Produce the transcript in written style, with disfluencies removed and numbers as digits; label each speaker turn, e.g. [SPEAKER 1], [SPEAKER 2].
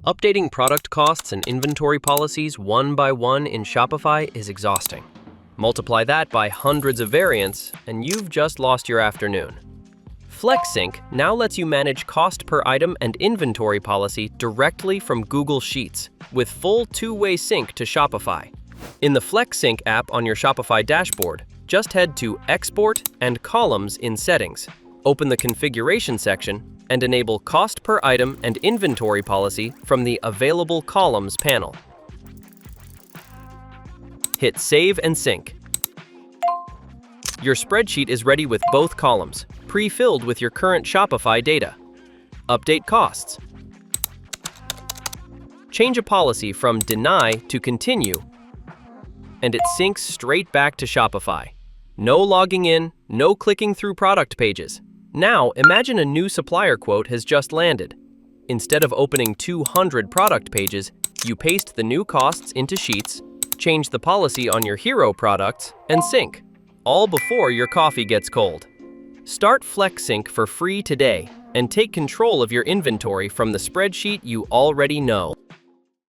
[SPEAKER 1] Updating product costs and inventory policies one by one in Shopify is exhausting. Multiply that by hundreds of variants, and you've just lost your afternoon. FlexSync now lets you manage cost per item and inventory policy directly from Google Sheets with full two-way sync to Shopify. In the FlexSync app on your Shopify dashboard, just head to Export and Columns in Settings. Open the Configuration section and enable Cost per Item and Inventory Policy from the Available Columns panel. Hit Save and Sync. Your spreadsheet is ready with both columns, pre-filled with your current Shopify data. Update costs. Change a policy from Deny to Continue, and it syncs straight back to Shopify. No logging in, no clicking through product pages. Now, imagine a new supplier quote has just landed. Instead of opening 200 product pages, you paste the new costs into Sheets, change the policy on your hero products, and sync, all before your coffee gets cold. Start FlexSync for free today and take control of your inventory from the spreadsheet you already know.